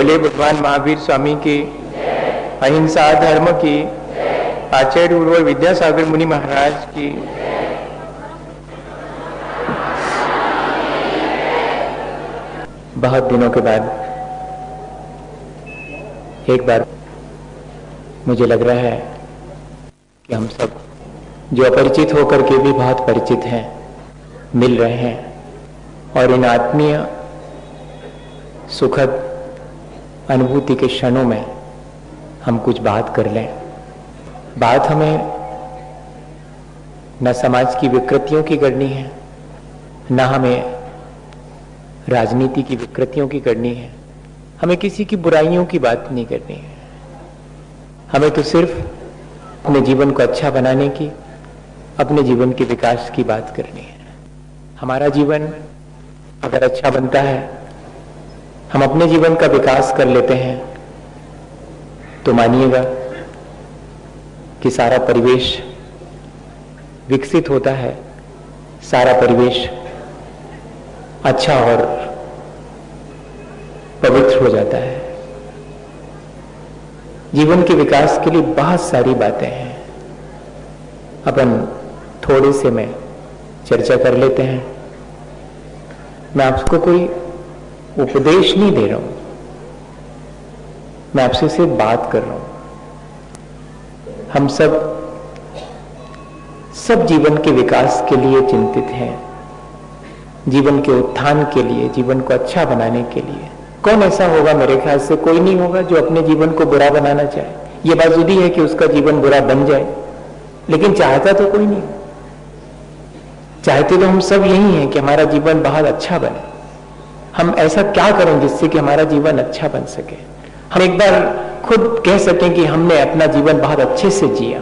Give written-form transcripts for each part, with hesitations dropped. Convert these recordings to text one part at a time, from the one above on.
बोले भगवान महावीर स्वामी की, अहिंसा धर्म की, आचार्य उर्वर विद्यासागर मुनि महाराज की। बहुत दिनों के बाद एक बार मुझे लग रहा है कि हम सब जो अपरिचित होकर के भी बहुत परिचित हैं, मिल रहे हैं और इन आत्मीय सुखद अनुभूति के क्षणों में हम कुछ बात कर लें। बात हमें न समाज की विकृतियों की करनी है, न हमें राजनीति की विकृतियों की करनी है, हमें किसी की बुराइयों की बात नहीं करनी है। हमें तो सिर्फ अपने जीवन को अच्छा बनाने की, अपने जीवन के विकास की बात करनी है। हमारा जीवन अगर अच्छा बनता है, हम अपने जीवन का विकास कर लेते हैं, तो मानिएगा कि सारा परिवेश विकसित होता है, सारा परिवेश अच्छा और पवित्र हो जाता है। जीवन के विकास के लिए बहुत सारी बातें हैं, अपन थोड़े से में चर्चा कर लेते हैं। मैं आपको कोई उपदेश नहीं दे रहा हूं, मैं आपसे सिर्फ बात कर रहा हूं। हम सब जीवन के विकास के लिए चिंतित हैं, जीवन के उत्थान के लिए, जीवन को अच्छा बनाने के लिए। कौन ऐसा होगा? मेरे ख्याल से कोई नहीं होगा जो अपने जीवन को बुरा बनाना चाहे। ये बात जुदी है कि उसका जीवन बुरा बन जाए, लेकिन चाहता तो कोई नहीं। चाहते तो हम सब यही हैं कि हमारा जीवन बहुत अच्छा बने। हम ऐसा क्या करें जिससे कि हमारा जीवन अच्छा बन सके, हम एक बार खुद कह सकें कि हमने अपना जीवन बहुत अच्छे से जिया,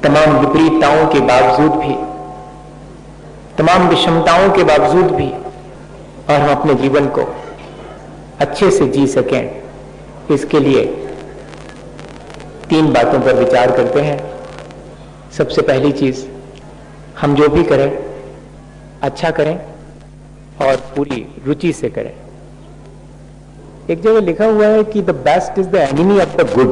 तमाम विपरीतताओं के बावजूद भी, तमाम विषमताओं के बावजूद भी, और हम अपने जीवन को अच्छे से जी सकें। इसके लिए 3 बातों पर विचार करते हैं। सबसे पहली चीज, हम जो भी करें अच्छा करें और पूरी रुचि से करें। एक जगह लिखा हुआ है कि the best is the enemy of the good.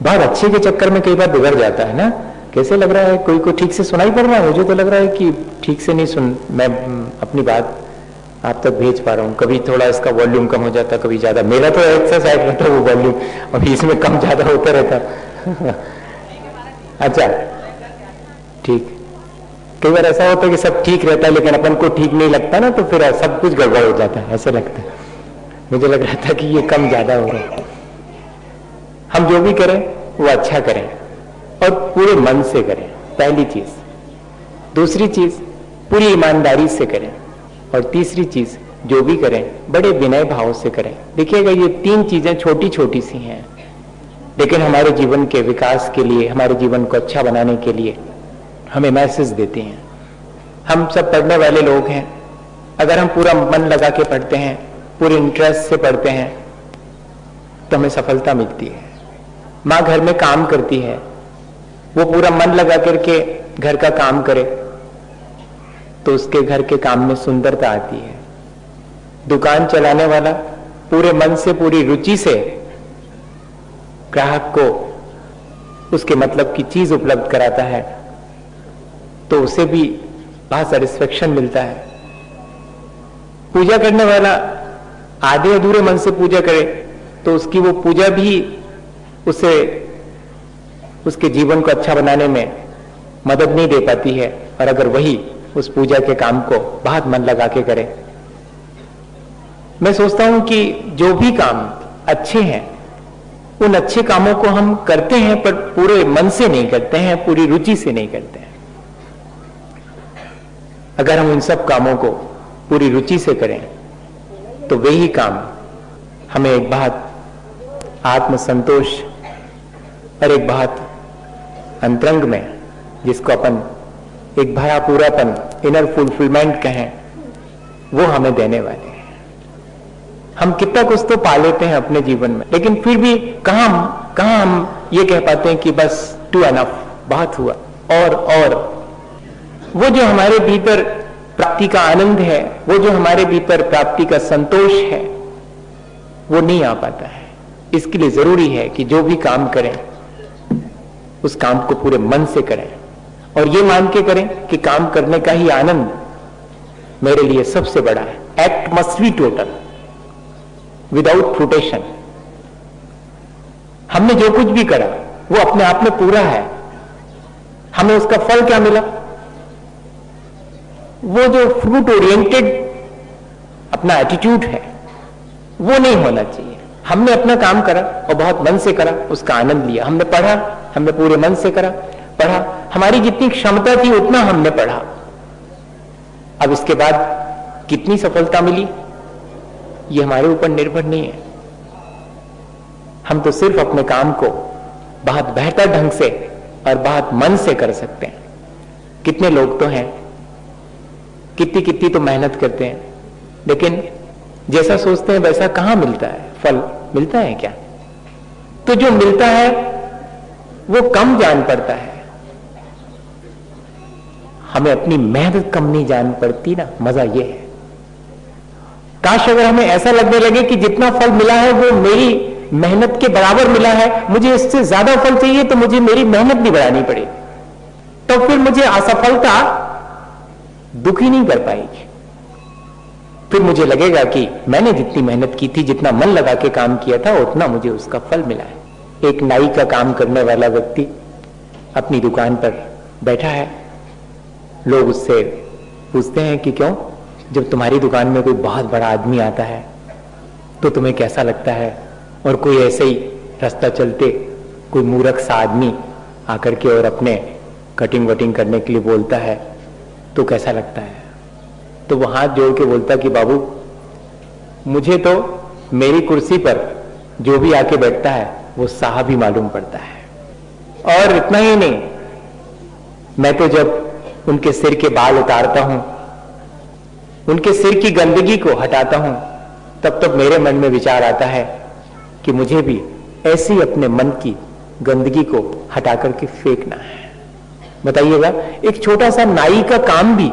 बहुत अच्छे के चक्कर में कई बार बिगड़ जाता है ना। कैसे लग रहा है? कोई को ठीक से सुनाई पड़ रहा है? मुझे तो लग रहा है कि ठीक से नहीं सुन, मैं अपनी बात आप तक भेज पा रहा हूं। कभी थोड़ा इसका वॉल्यूम कम हो जाता, कभी ज्यादा। मेरा तो एक साइड रहता वो वॉल्यूम, अभी इसमें कम ज्यादा होता रहता। अच्छा ठीक। कई बार ऐसा होता है कि सब ठीक रहता है लेकिन अपन को ठीक नहीं लगता ना, तो फिर सब कुछ गड़बड़ हो जाता है, ऐसे लगता है। मुझे लग रहा था कि ये कम ज्यादा हो रहा है। हम जो भी करें वो अच्छा करें और पूरे मन से करें, पहली चीज। दूसरी चीज, पूरी ईमानदारी से करें। और तीसरी चीज, जो भी करें बड़े विनय भाव से करें। देखिएगा ये 3 चीजें छोटी छोटी सी हैं, लेकिन हमारे जीवन के विकास के लिए, हमारे जीवन को अच्छा बनाने के लिए हमें मैसेज देती हैं। हम सब पढ़ने वाले लोग हैं, अगर हम पूरा मन लगा के पढ़ते हैं, पूरे इंटरेस्ट से पढ़ते हैं, तो हमें सफलता मिलती है। माँ घर में काम करती है, वो पूरा मन लगा करके घर का काम करे तो उसके घर के काम में सुंदरता आती है। दुकान चलाने वाला पूरे मन से, पूरी रुचि से ग्राहक को उसके मतलब की चीज उपलब्ध कराता है, तो उसे भी बहुत सेटिस्फेक्शन मिलता है। पूजा करने वाला आधे अधूरे मन से पूजा करे तो उसकी वो पूजा भी उसे उसके जीवन को अच्छा बनाने में मदद नहीं दे पाती है। और अगर वही उस पूजा के काम को बहुत मन लगा के करे, मैं सोचता हूं कि जो भी काम अच्छे हैं, उन अच्छे कामों को हम करते हैं पर पूरे मन से नहीं करते हैं, पूरी रुचि से नहीं करते हैं। अगर हम इन सब कामों को पूरी रुचि से करें तो वे ही काम हमें एक बहुत आत्मसंतोष और एक बहुत अंतरंग में, जिसको अपन एक भरा पूरापन, इनर फुलफिलमेंट कहें, वो हमें देने वाले हैं। हम कितना कुछ तो पा लेते हैं अपने जीवन में, लेकिन फिर भी कहां हम ये कह पाते हैं कि बस टू एनफ, बहुत हुआ। और वो जो हमारे भीतर प्राप्ति का आनंद है, वो जो हमारे भीतर प्राप्ति का संतोष है, वो नहीं आ पाता है। इसके लिए जरूरी है कि जो भी काम करें उस काम को पूरे मन से करें और ये मान के करें कि काम करने का ही आनंद मेरे लिए सबसे बड़ा है। Act must be total without fruition. हमने जो कुछ भी करा वो अपने आप में पूरा है, हमें उसका फल क्या मिला? वो जो फ्रूट ओरिएंटेड अपना एटीट्यूड है वो नहीं होना चाहिए। हमने अपना काम करा और बहुत मन से करा, उसका आनंद लिया। हमने पढ़ा, हमने पूरे मन से करा, पढ़ा, हमारी जितनी क्षमता थी उतना हमने पढ़ा। अब इसके बाद कितनी सफलता मिली ये हमारे ऊपर निर्भर नहीं है। हम तो सिर्फ अपने काम को बहुत बेहतर ढंग से और बहुत मन से कर सकते हैं। कितने लोग तो हैं, कितनी कितनी तो मेहनत करते हैं, लेकिन जैसा सोचते हैं वैसा कहां मिलता है? फल मिलता है क्या? तो जो मिलता है वो कम जान पड़ता है। हमें अपनी मेहनत कम नहीं जान पड़ती ना, मजा ये है। काश अगर हमें ऐसा लगने लगे कि जितना फल मिला है वो मेरी मेहनत के बराबर मिला है, मुझे इससे ज्यादा फल चाहिए तो मुझे मेरी मेहनत नहीं बढ़ानी पड़ेगी, तो फिर मुझे असफलता दुखी नहीं कर पाएगी। फिर मुझे लगेगा कि मैंने जितनी मेहनत की थी, जितना मन लगा के काम किया था, उतना मुझे उसका फल मिला है। एक नाई का काम करने वाला व्यक्ति अपनी दुकान पर बैठा है। लोग उससे पूछते हैं कि क्यों, जब तुम्हारी दुकान में कोई बहुत बड़ा आदमी आता है तो तुम्हें कैसा लगता है, और कोई ऐसे ही रास्ता चलते कोई मूर्ख सा आदमी आकर के और अपने कटिंग वटिंग करने के लिए बोलता है तो कैसा लगता है? तो वो हाथ जोड़ के बोलता कि बाबू, मुझे तो मेरी कुर्सी पर जो भी आके बैठता है वो साहब ही मालूम पड़ता है। और इतना ही नहीं, मैं तो जब उनके सिर के बाल उतारता हूं, उनके सिर की गंदगी को हटाता हूं, तब तक मेरे मन में विचार आता है कि मुझे भी ऐसे ही अपने मन की गंदगी को हटा करके फेंकना है। बताइएगा, एक छोटा सा नाई का काम भी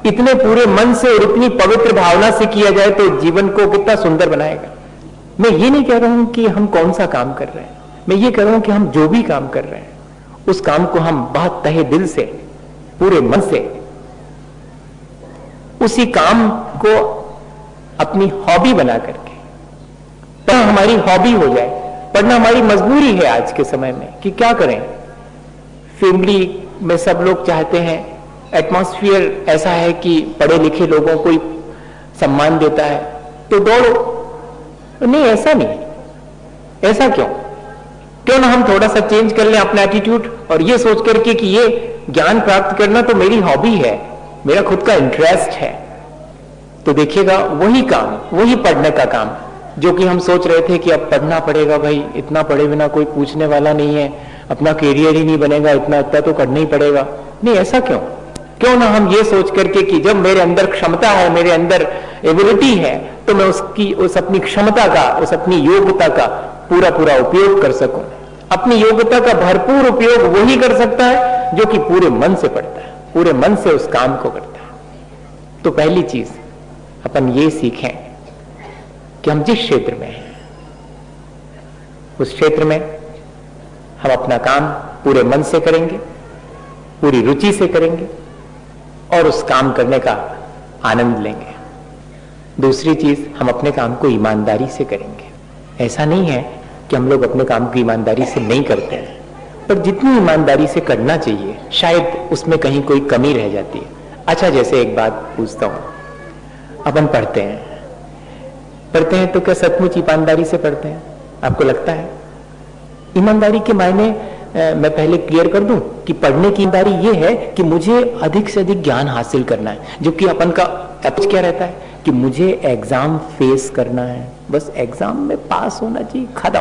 इतने पूरे मन से और इतनी पवित्र भावना से किया जाए तो जीवन को कितना सुंदर बनाएगा। मैं ये नहीं कह रहा हूं कि हम कौन सा काम कर रहे हैं, मैं ये कह रहा हूं कि हम जो भी काम कर रहे हैं उस काम को हम बहुत तहे दिल से, पूरे मन से, उसी काम को अपनी हॉबी बना करके, पढ़ना हमारी हॉबी हो जाए। पढ़ना हमारी मजबूरी है आज के समय में कि क्या करें, फैमिली में सब लोग चाहते हैं, एटमॉस्फेयर ऐसा है कि पढ़े लिखे लोगों को सम्मान देता है तो दौड़ो। नहीं, ऐसा नहीं, ऐसा क्यों ना हम थोड़ा सा चेंज कर लें अपना एटीट्यूड और ये सोच करके कि ये ज्ञान प्राप्त करना तो मेरी हॉबी है, मेरा खुद का इंटरेस्ट है। तो देखिएगा वही काम, वही पढ़ने का काम जो कि हम सोच रहे थे कि अब पढ़ना पड़ेगा, भाई इतना पढ़े बिना कोई पूछने वाला नहीं है, अपना कैरियर ही नहीं बनेगा, इतना तो करना ही पड़ेगा। नहीं, ऐसा क्यों ना हम ये सोच करके कि जब मेरे अंदर क्षमता है, मेरे अंदर एबिलिटी है, तो मैं उस अपनी क्षमता का, उस अपनी योग्यता का पूरा उपयोग कर सकूं। अपनी योग्यता का भरपूर उपयोग वही कर सकता है जो कि पूरे मन से पढ़ता है, पूरे मन से उस काम को करता है। तो पहली चीज अपन ये सीखें कि हम जिस क्षेत्र में हैं उस क्षेत्र में हम अपना काम पूरे मन से करेंगे, पूरी रुचि से करेंगे और उस काम करने का आनंद लेंगे। दूसरी चीज, हम अपने काम को ईमानदारी से करेंगे। ऐसा नहीं है कि हम लोग अपने काम को ईमानदारी से नहीं करते हैं, पर जितनी ईमानदारी से करना चाहिए शायद उसमें कहीं कोई कमी रह जाती है। अच्छा, जैसे एक बात पूछता हूं, अपन पढ़ते हैं तो क्या सचमुच ईमानदारी से पढ़ते हैं? आपको लगता है? ईमानदारी के मायने मैं पहले क्लियर कर दूं कि पढ़ने की ईमानदारी ये है कि मुझे अधिक से अधिक ज्ञान हासिल करना है, जबकि अपन का अप्रोच क्या रहता है कि मुझे एग्जाम फेस करना है, बस एग्जाम में पास होना चाहिए, खत्म,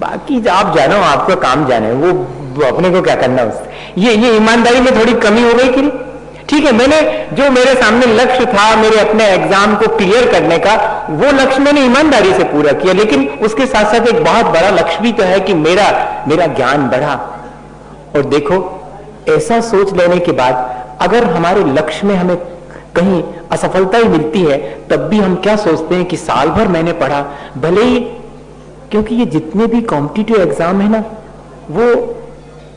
बाकी आप जानो, आपका काम जाने, वो अपने को क्या करना उससे। ये ईमानदारी में थोड़ी कमी हो गई कि नहीं? ठीक है, मैंने जो मेरे सामने लक्ष्य था मेरे अपने एग्जाम को क्लियर करने का, वो लक्ष्य मैंने ईमानदारी से पूरा किया, लेकिन उसके साथ साथ एक बहुत बड़ा लक्ष्य भी तो है कि मेरा ज्ञान बढ़ा। और देखो, ऐसा सोच लेने के बाद अगर हमारे लक्ष्य में हमें कहीं असफलता ही मिलती है, तब भी हम क्या सोचते हैं कि साल भर मैंने पढ़ा, भले ही, क्योंकि ये जितने भी कॉम्पिटिटिव एग्जाम है ना, वो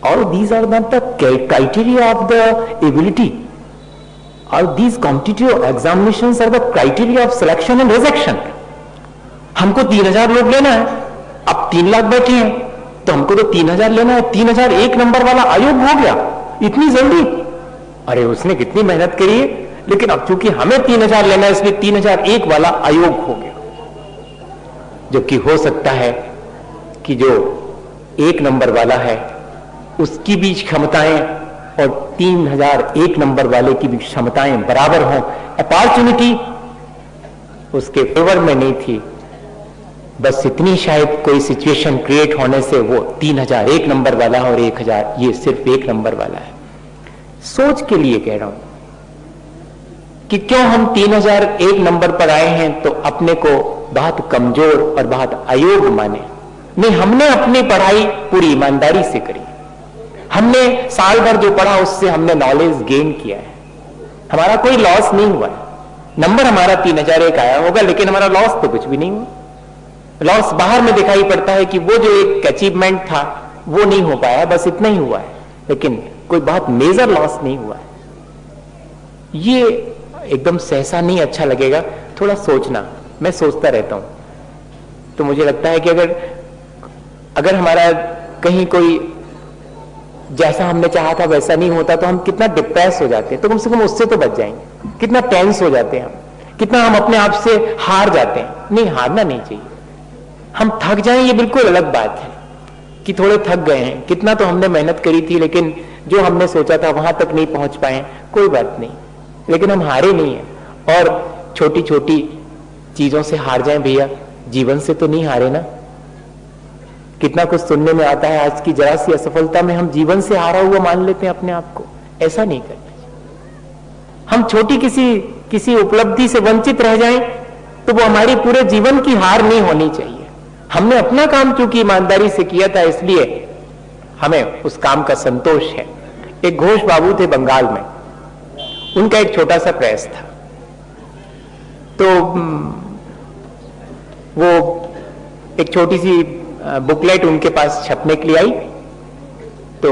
all these are not the criteria of the ability, और these competitive examinations are the criteria of selection and rejection. हमको 3000 लोग लेना है, अब 3 लाख बैठे हैं, तो हमको तो 3000 लेना है। 3001 नंबर वाला आयोग हो गया, इतनी जल्दी? अरे उसने कितनी मेहनत करी है, लेकिन अब चूंकि हमें 3000 लेना है, इसलिए 3001 वाला आयोग हो गया। जबकि हो सकता है कि जो 1 नंबर वाला है उसकी भी क्षमताएं और 3001 नंबर वाले की भी क्षमताएं बराबर हों, अपॉर्चुनिटी उसके फेवर में नहीं थी, बस इतनी शायद कोई सिचुएशन क्रिएट होने से वो 3001 नंबर वाला और 1000 ये सिर्फ 1 नंबर वाला है। सोच के लिए कह रहा हूं कि क्यों हम 3001 नंबर पर आए हैं तो अपने को बहुत कमजोर और बहुत अयोग्य माने। नहीं, हमने अपनी पढ़ाई पूरी ईमानदारी से करी, हमने साल भर जो पढ़ा उससे हमने नॉलेज गेन किया है, हमारा कोई लॉस नहीं हुआ है। नंबर हमारा 3001 आया होगा, लेकिन हमारा लॉस तो कुछ भी नहीं हुआ। लॉस बाहर में दिखाई पड़ता है कि वो जो एक अचीवमेंट था वो नहीं हो पाया, बस इतना ही हुआ है, लेकिन कोई बहुत मेजर लॉस नहीं हुआ है। ये एकदम सहसा नहीं अच्छा लगेगा, थोड़ा सोचना। मैं सोचता रहता हूं तो मुझे लगता है कि अगर हमारा कहीं कोई जैसा हमने चाहा था वैसा नहीं होता तो हम कितना डिप्रेस हो जाते हैं, तो कम से कम उससे तो बच जाएंगे। कितना टेंस हो जाते हैं हम, कितना हम अपने आप से हार जाते हैं। नहीं, हारना नहीं चाहिए। हम थक जाएं ये बिल्कुल अलग बात है कि थोड़े थक गए हैं, कितना तो हमने मेहनत करी थी, लेकिन जो हमने सोचा था वहां तक नहीं पहुंच पाए, कोई बात नहीं, लेकिन हम हारे नहीं हैं। और छोटी छोटी चीजों से हार जाएं भैया, जीवन से तो नहीं हारे ना। कितना कुछ सुनने में आता है, आज की जरा सी असफलता में हम जीवन से हारा हुआ मान लेते हैं अपने आप को। ऐसा नहीं करना। हम छोटी किसी उपलब्धि से वंचित रह जाएं तो वो हमारी पूरे जीवन की हार नहीं होनी चाहिए। हमने अपना काम चूंकि ईमानदारी से किया था, इसलिए हमें उस काम का संतोष है। एक घोष बाबू थे बंगाल में, उनका एक छोटा सा प्रेस था, तो वो एक छोटी सी बुकलेट उनके पास छपने के लिए आई, तो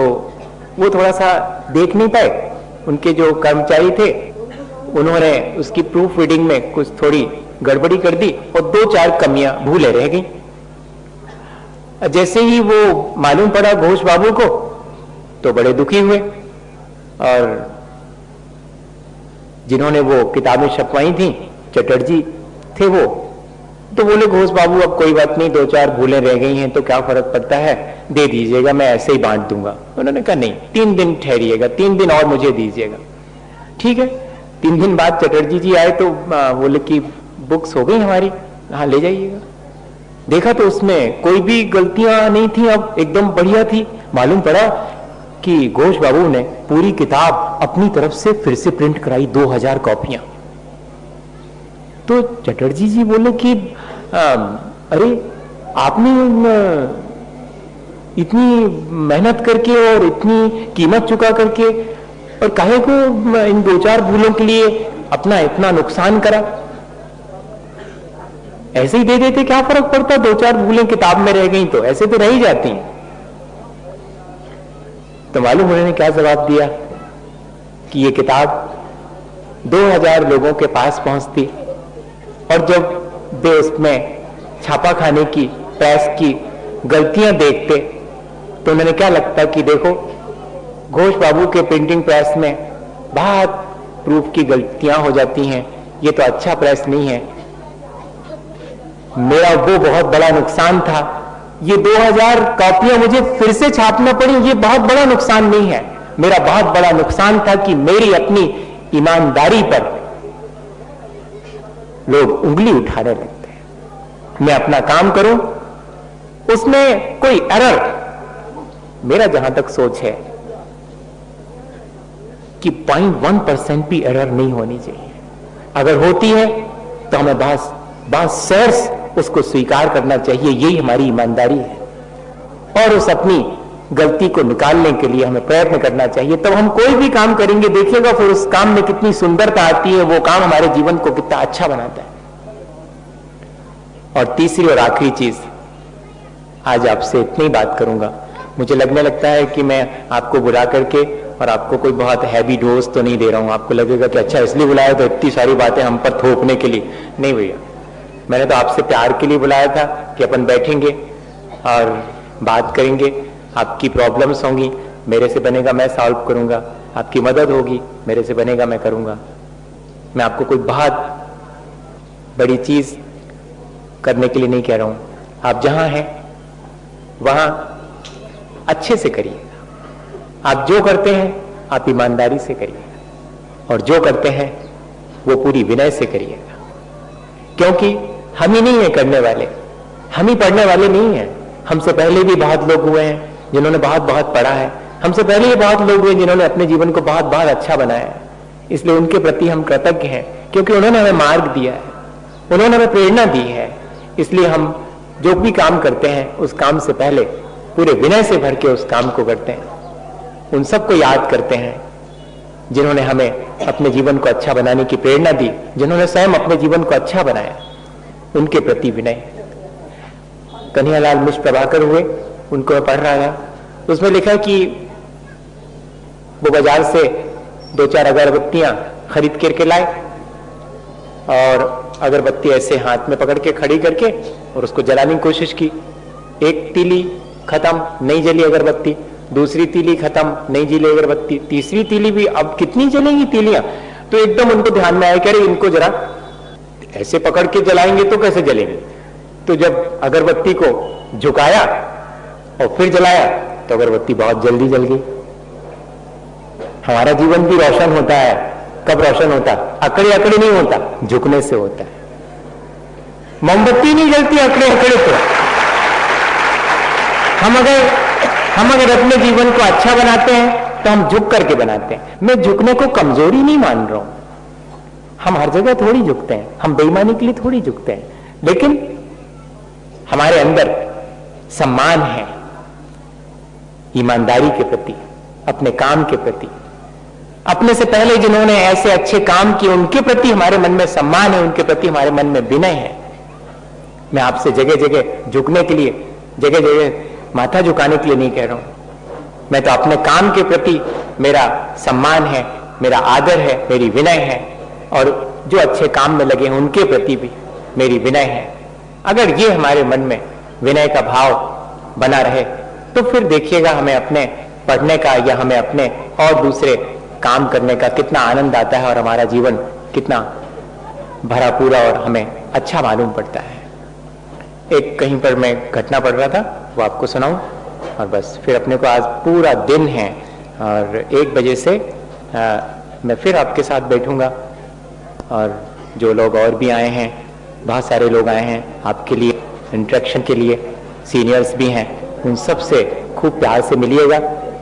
वो थोड़ा सा देख नहीं पाए। उनके जो कर्मचारी थे उन्होंने उसकी प्रूफ रीडिंग में कुछ थोड़ी गड़बड़ी कर दी और 2-4 कमियां भूले रह गई। जैसे ही वो मालूम पड़ा घोष बाबू को तो बड़े दुखी हुए, और जिन्होंने वो किताबें छपवाई थी, चटर्जी थे वो, तो बोले घोष बाबू अब कोई बात नहीं, 2-4 भूलें रह गई हैं तो क्या फर्क पड़ता है, दे दीजिएगा, मैं ऐसे ही बांट दूंगा। उन्होंने कहा नहीं, 3 दिन ठहरिएगा, 3 दिन और मुझे दीजिएगा। ठीक है, 3 दिन बाद चटर्जी जी आए तो बोले कि बुक्स हो गई हमारी, हाँ ले जाइएगा। देखा तो उसमें कोई भी गलतियां नहीं थी, अब एकदम बढ़िया थी। मालूम पड़ा कि घोष बाबू ने पूरी किताब अपनी तरफ से फिर से प्रिंट कराई, 2000 कॉपियां। तो चटर्जी जी बोले कि अरे आपने इतनी मेहनत करके और इतनी कीमत चुका करके और काहे को इन 2-4 भूलों के लिए अपना इतना नुकसान करा, ऐसे ही दे देते क्या फर्क पड़ता, 2-4 भूलें किताब में रह गई तो ऐसे तो रह ही जाती हैं। तो मालूम उन्होंने क्या जवाब दिया कि ये किताब 2000 लोगों के पास पहुंचती और जब वे उसमें छापा खाने की, प्रेस की गलतियां देखते तो उन्हें क्या लगता कि देखो घोष बाबू के प्रिंटिंग प्रेस में बहुत प्रूफ की गलतियां हो जाती हैं, ये तो अच्छा प्रेस नहीं है, मेरा वो बहुत बड़ा नुकसान था, ये 2000 कॉपियां मुझे फिर से छापना पड़ी, ये बहुत बड़ा नुकसान नहीं है, मेरा बहुत बड़ा नुकसान था कि मेरी अपनी ईमानदारी पर लोग उंगली उठाने लगते हैं। मैं अपना काम करूं, उसमें कोई एरर, मेरा जहां तक सोच है कि 0.1% भी एरर नहीं होनी चाहिए। अगर होती है तो हमें बहुत सैर्स उसको स्वीकार करना चाहिए, यही हमारी ईमानदारी है। और उस अपनी गलती को निकालने के लिए हमें प्रयत्न करना चाहिए। तब हम कोई भी काम करेंगे, देखिएगा फिर उस काम में कितनी सुंदरता आती है, वो काम हमारे जीवन को कितना अच्छा बनाता है। और तीसरी और आखिरी चीज, आज आपसे इतनी बात करूंगा। मुझे लगने लगता है कि मैं आपको बुला करके और आपको कोई बहुत हैवी डोज तो नहीं दे रहा हूं। आपको लगेगा कि अच्छा इसलिए बुलाया तो इतनी सारी बातें हम पर थोपने के लिए। नहीं भैया, मैंने तो आपसे प्यार के लिए बुलाया था कि अपन बैठेंगे और बात करेंगे। आपकी प्रॉब्लम्स होंगी, मेरे से बनेगा मैं सॉल्व करूंगा। आपकी मदद होगी, मेरे से बनेगा मैं करूंगा। मैं आपको कोई बहुत बड़ी चीज करने के लिए नहीं कह रहा हूं। आप जहां हैं वहां अच्छे से करिए। आप जो करते हैं आप ईमानदारी से करिएगा, और जो करते हैं वो पूरी विनय से करिएगा। क्योंकि हम ही नहीं है करने वाले, हम ही पढ़ने वाले नहीं हैं। हमसे पहले भी बहुत लोग हुए हैं जिन्होंने बहुत बहुत पढ़ा है। हमसे पहले भी बहुत लोग हुए जिन्होंने अपने जीवन को बहुत बहुत अच्छा बनाया है। इसलिए उनके प्रति हम कृतज्ञ हैं, क्योंकि उन्होंने हमें मार्ग दिया है, उन्होंने हमें प्रेरणा दी है। इसलिए हम जो भी काम करते हैं उस काम से पहले पूरे विनय से भर के उस काम को करते हैं। उन सबको याद करते हैं जिन्होंने हमें अपने जीवन को अच्छा बनाने की प्रेरणा दी, जिन्होंने स्वयं अपने जीवन को अच्छा बनाया। उनके प्रति विनय। कन्हैयालाल मिश्र प्रभाकर हुए, उनको मैं पढ़ रहा था, उसमें लिखा कि वो बाजार से 2-4 अगरबत्तियां खरीद करके लाए और अगरबत्ती ऐसे हाथ में पकड़ के खड़ी करके और उसको जलाने की कोशिश की। एक तीली खत्म, नहीं जली अगरबत्ती। दूसरी तीली खत्म, नहीं जली अगरबत्ती। तीसरी तीली भी, अब कितनी जलेंगी तीलियां। तो एकदम उनको ध्यान में आया कि अरे इनको जरा ऐसे पकड़ के जलाएंगे तो कैसे जलेंगे। तो जब अगरबत्ती को झुकाया और फिर जलाया तो अगरबत्ती बहुत जल्दी जल गई। हमारा जीवन भी रोशन होता है। कब रोशन होता है? अकड़े अकड़े नहीं होता, झुकने से होता है। मोमबत्ती नहीं जलती अकड़े अकड़े से। हम अगर अपने जीवन को अच्छा बनाते हैं तो हम झुक करके बनाते हैं। मैं झुकने को कमजोरी नहीं मान रहा हूं। हम हर जगह थोड़ी झुकते हैं, हम बेईमानी के लिए थोड़ी झुकते हैं, लेकिन हमारे अंदर सम्मान है ईमानदारी के प्रति, अपने काम के प्रति। अपने से पहले जिन्होंने ऐसे अच्छे काम किए उनके प्रति हमारे मन में सम्मान है, उनके प्रति हमारे मन में विनय है। मैं आपसे जगह जगह झुकने के लिए, जगह जगह माथा झुकाने के लिए नहीं कह रहा हूं। मैं तो अपने काम के प्रति मेरा सम्मान है, मेरा आदर है, मेरी विनय है, और जो अच्छे काम में लगे हैं उनके प्रति भी मेरी विनय है। अगर ये हमारे मन में विनय का भाव बना रहे तो फिर देखिएगा हमें अपने पढ़ने का या हमें अपने और दूसरे काम करने का कितना आनंद आता है और हमारा जीवन कितना भरा पूरा और हमें अच्छा मालूम पड़ता है। एक कहीं पर मैं घटना पढ़ रहा था, वो आपको सुनाऊं और बस फिर अपने को आज पूरा दिन है और 1 बजे से मैं फिर आपके साथ बैठूंगा। और जो लोग और भी आए हैं, बहुत सारे लोग आए हैं आपके लिए इंटरेक्शन के लिए, सीनियर्स भी हैं, उन सब से खूब प्यार से मिलिएगा।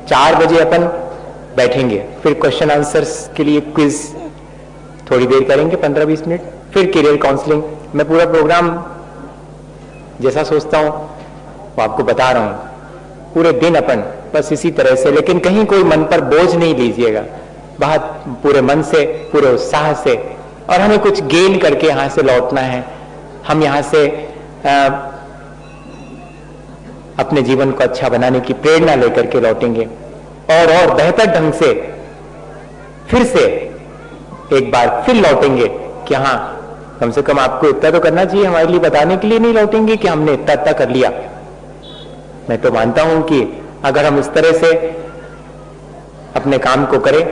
4 बजे अपन बैठेंगे, फिर क्वेश्चन आंसर्स के लिए क्विज थोड़ी देर करेंगे, 15-20 मिनट, फिर करियर काउंसलिंग। मैं पूरा प्रोग्राम जैसा सोचता हूं वो आपको बता रहा हूं। पूरे दिन अपन बस इसी तरह से, लेकिन कहीं कोई मन पर बोझ नहीं लीजिएगा, बहुत पूरे मन से, पूरे उत्साह से। और हमें कुछ गेन करके यहां से लौटना है। हम यहां से अपने जीवन को अच्छा बनाने की प्रेरणा लेकर के लौटेंगे और बेहतर ढंग से फिर से एक बार फिर लौटेंगे कि हाँ, कम से कम आपको इतना तो करना चाहिए। हमारे लिए बताने के लिए नहीं लौटेंगे कि हमने इतना इतना कर लिया। मैं तो मानता हूं कि अगर हम इस तरह से अपने काम को करें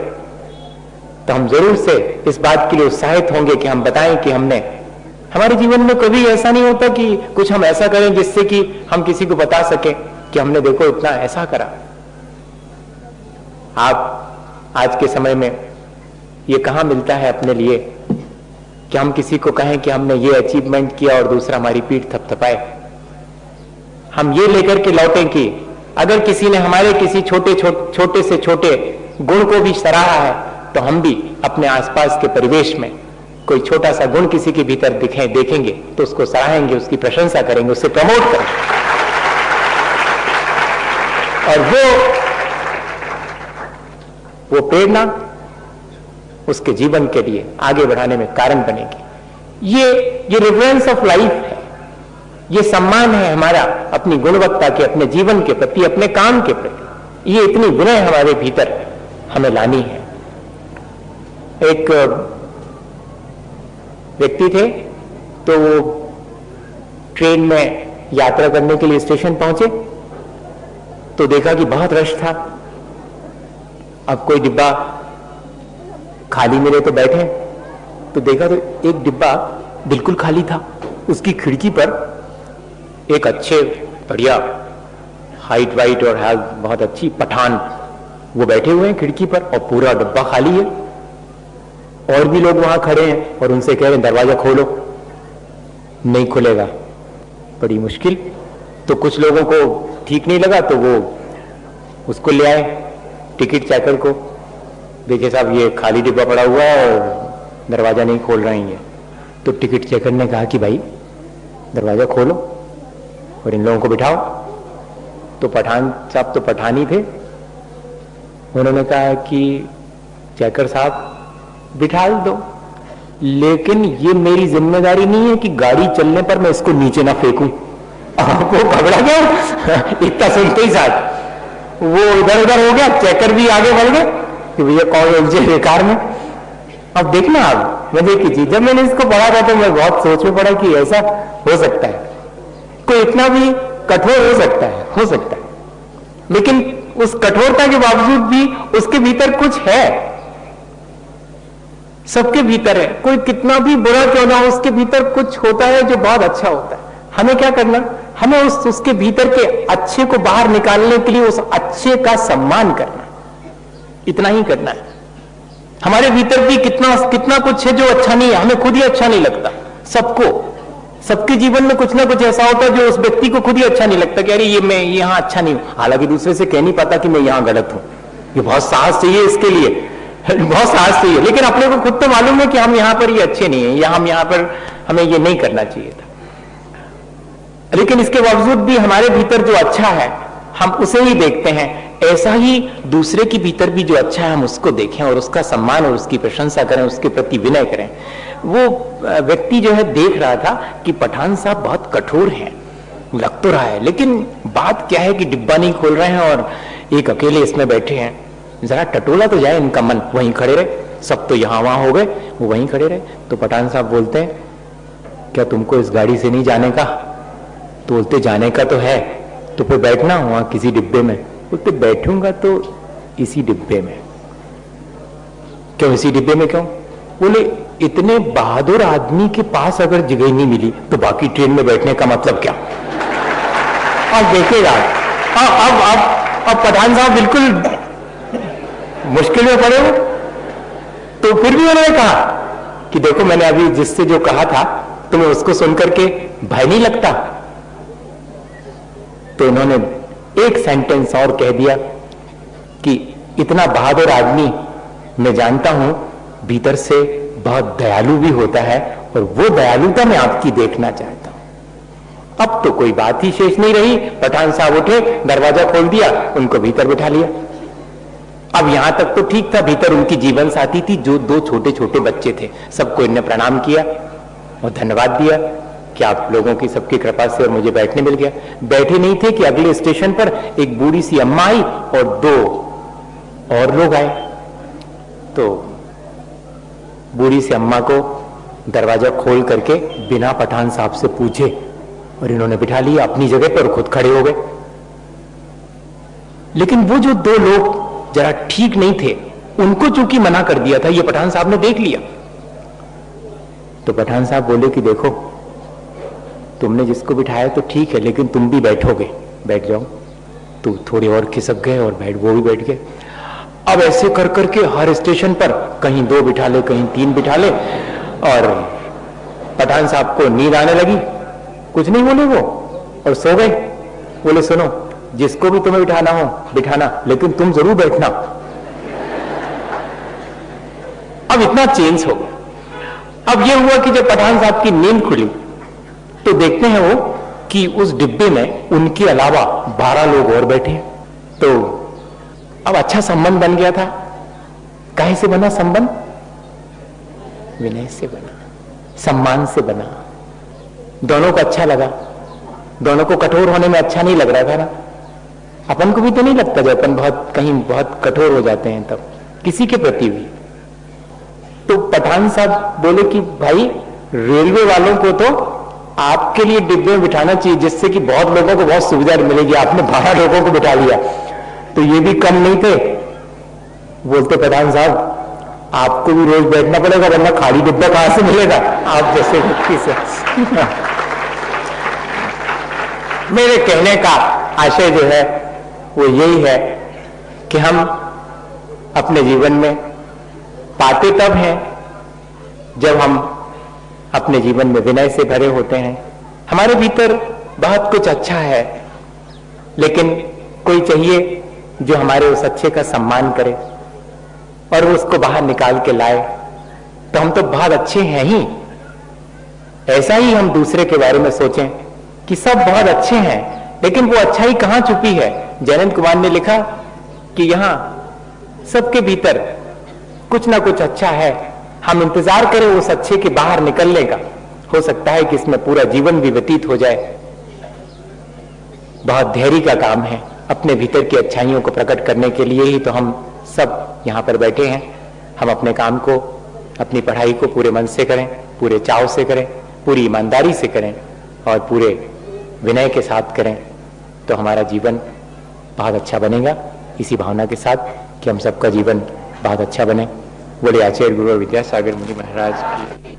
तो हम जरूर से इस बात के लिए उत्साहित होंगे कि हम बताएं कि हमने, हमारे जीवन में कभी ऐसा नहीं होता कि कुछ हम ऐसा करें जिससे कि हम किसी को बता सके कि हमने देखो इतना ऐसा करा। आप आज के समय में ये कहां मिलता है अपने लिए कि हम किसी को कहें कि हमने ये अचीवमेंट किया और दूसरा हमारी पीठ थपथपाए। हम ये लेकर के लौटें कि अगर किसी ने हमारे किसी छोटे से छोटे गुण को भी सराहा है तो हम भी अपने आसपास के परिवेश में कोई छोटा सा गुण किसी के भीतर देखेंगे तो उसको सराहेंगे, उसकी प्रशंसा करेंगे, उसे प्रमोट करेंगे। और वो प्रेरणा उसके जीवन के लिए आगे बढ़ाने में कारण बनेगी। ये रिवरेंस ऑफ लाइफ है, ये सम्मान है हमारा अपनी गुणवत्ता के, अपने जीवन के प्रति, अपने काम के प्रति। ये इतनी विनय हमारे भीतर हमें लानी है। एक व्यक्ति थे, तो वो ट्रेन में यात्रा करने के लिए स्टेशन पहुंचे तो देखा कि बहुत रश था। अब कोई डिब्बा खाली मिले तो बैठे, तो देखा तो एक डिब्बा बिल्कुल खाली था। उसकी खिड़की पर एक अच्छे बढ़िया हाइट वाइट और हेल्थ बहुत अच्छी पठान वो बैठे हुए हैं खिड़की पर, और पूरा डिब्बा खाली है। और भी लोग वहां खड़े हैं और उनसे कह रहे हैं दरवाजा खोलो, नहीं खुलेगा, बड़ी मुश्किल। तो कुछ लोगों को ठीक नहीं लगा तो वो उसको ले आए टिकट चेकर को, देखिए साहब ये खाली डिब्बा पड़ा हुआ है और दरवाजा नहीं खोल रहे हैं। तो टिकट चेकर ने कहा कि भाई दरवाजा खोलो और इन लोगों को बिठाओ। तो पठान साहब तो पठानी थे, उन्होंने कहा कि चेकर साहब बिठा दो, लेकिन ये मेरी जिम्मेदारी नहीं है कि गाड़ी चलने पर मैं इसको नीचे ना फेंकूं। आपको घबरा गया इतना सुनते ही साथ वो इधर उधर हो गया, चेकर भी आगे बढ़ गए कि भैया कौन उलझे बेकार में। अब देखना आप, मैं देखी चीज जब मैंने इसको पढ़ा था तो मैं बहुत सोच में पड़ा कि ऐसा हो सकता है, कोई इतना भी कठोर हो सकता है, लेकिन उस कठोरता के बावजूद भी उसके भीतर कुछ है, सबके भीतर है। कोई कितना भी बुरा क्यों ना हो, उसके भीतर कुछ होता है जो बहुत अच्छा होता है। हमें क्या करना, हमें उसके भीतर के अच्छे को बाहर निकालने के लिए उस अच्छे का सम्मान करना, इतना ही करना है। हमारे भीतर भी कितना कुछ है जो अच्छा नहीं है, हमें खुद ही अच्छा नहीं लगता। सबके जीवन में कुछ ना कुछ ऐसा होता है जो उस व्यक्ति को खुद ही अच्छा नहीं लगता कि अरे मैं यहां अच्छा नहीं हूं, हालांकि दूसरे से कह नहीं पाता कि मैं यहां गलत हूं। ये बहुत साहस चाहिए इसके लिए, बहुत साहस चाहिए, लेकिन अपने को खुद तो मालूम है कि हम यहां पर ये अच्छे नहीं है, या हम यहां पर हमें ये नहीं करना चाहिए था। लेकिन इसके बावजूद भी हमारे भीतर जो अच्छा है हम उसे ही देखते हैं। ऐसा ही दूसरे के भीतर भी जो अच्छा है हम उसको देखें और उसका सम्मान और उसकी प्रशंसा करें, उसके प्रति विनय करें। वो व्यक्ति जो है देख रहा था कि पठान साहब बहुत कठोर हैं, लग तो रहा है, लेकिन बात क्या है कि डिब्बा नहीं खोल रहे हैं और एक अकेले इसमें बैठे हैं, जरा टटोला तो जाए इनका मन। वहीं खड़े रहे, सब तो यहां वहां हो गए, वो वहीं खड़े रहे। तो पठान साहब बोलते हैं क्या तुमको इस गाड़ी से नहीं जाने का? तो बोलते जाने का तो है, तो फिर बैठना वहां किसी डिब्बे में। बोलते बैठूंगा तो इसी डिब्बे में। क्यों इसी डिब्बे में क्यों? बोले इतने बहादुर आदमी के पास अगर जगह नहीं मिली तो बाकी ट्रेन में बैठने का मतलब क्या? अब देखिएगा, अब पठान साहब बिल्कुल मुश्किल में पड़े हो। तो फिर भी उन्होंने कहा कि देखो मैंने अभी जिससे जो कहा था तुम्हें उसको सुनकर के भय नहीं लगता? तो उन्होंने एक सेंटेंस और कह दिया कि इतना बहादुर आदमी मैं जानता हूं भीतर से बहुत दयालु भी होता है, और वो दयालुता मैं आपकी देखना चाहता हूं। अब तो कोई बात ही शेष नहीं रही। पठान साहब उठे, दरवाजा खोल दिया, उनको भीतर बिठा लिया। अब यहां तक तो ठीक था, भीतर उनकी जीवन साथी थी, जो दो छोटे छोटे बच्चे थे। सबको इन्हें प्रणाम किया और धन्यवाद दिया कि आप लोगों की सबकी कृपा से और मुझे बैठने मिल गया। बैठे नहीं थे कि अगले स्टेशन पर एक बूढ़ी सी अम्मा आई और दो और लोग आए। तो बूढ़ी सी अम्मा को दरवाजा खोल करके बिना पठान साहब से पूछे और इन्होंने बिठा लिया अपनी जगह पर, खुद खड़े हो गए। लेकिन वो जो दो लोग जरा ठीक नहीं थे, उनको चूंकि मना कर दिया था, ये पठान साहब ने देख लिया। तो पठान साहब बोले कि देखो तुमने जिसको बिठाया तो ठीक है, लेकिन तुम भी बैठोगे, बैठ जाओ। तो थोड़े और खिसक गए और वो भी बैठ गए। अब ऐसे कर करके हर स्टेशन पर कहीं दो बिठा ले, कहीं तीन बिठा ले, और पठान साहब को नींद आने लगी। कुछ नहीं बोले वो और सो गए। बोले सुनो, जिसको भी तुम्हें बिठाना हो बिठाना, लेकिन तुम जरूर बैठना। अब इतना चेंज हो गया। अब यह हुआ कि जब पठान साहब की नींद खुली तो देखते हैं वो कि उस डिब्बे में उनके अलावा 12 लोग और बैठे हैं। तो अब अच्छा संबंध बन गया था। काहे से बना संबंध? विनय से बना, सम्मान से बना। दोनों को अच्छा लगा, दोनों को कठोर होने में अच्छा नहीं लग रहा था ना। अपन को भी तो नहीं लगता जब अपन बहुत कठोर हो जाते हैं तब किसी के प्रति भी। तो पठान साहब बोले कि भाई रेलवे वालों को तो आपके लिए डिब्बे में बिठाना चाहिए, जिससे कि बहुत लोगों को बहुत सुविधा मिलेगी। आपने 12 लोगों को बिठा लिया तो ये भी कम नहीं थे। बोलते प्रधान साहब आपको भी रोज बैठना पड़ेगा, वरना खाली डिब्बा कहां से मिलेगा आप जैसे व्यक्ति से। मेरे कहने का आशय जो है वो यही है कि हम अपने जीवन में पाते तब हैं जब हम अपने जीवन में विनय से भरे होते हैं। हमारे भीतर बहुत कुछ अच्छा है, लेकिन कोई चाहिए जो हमारे उस अच्छे का सम्मान करे और उसको बाहर निकाल के लाए। तो हम तो बहुत अच्छे हैं ही, ऐसा ही हम दूसरे के बारे में सोचें कि सब बहुत अच्छे हैं, लेकिन वो अच्छाई कहां छुपी है। जयंत कुमार ने लिखा कि यहां सबके भीतर कुछ ना कुछ अच्छा है, हम इंतजार करें उस अच्छे के बाहर निकलने का। हो सकता है कि इसमें पूरा जीवन भी व्यतीत हो जाए। बहुत धैर्य का काम है, अपने भीतर की अच्छाइयों को प्रकट करने के लिए ही तो हम सब यहां पर बैठे हैं। हम अपने काम को, अपनी पढ़ाई को पूरे मन से करें, पूरे चाव से करें, पूरी ईमानदारी से करें और पूरे विनय के साथ करें, तो हमारा जीवन बहुत अच्छा बनेगा। इसी भावना के साथ कि हम सबका जीवन बहुत अच्छा बने। बोले आचार्य गुरु विद्यासागर मुनि महाराज की।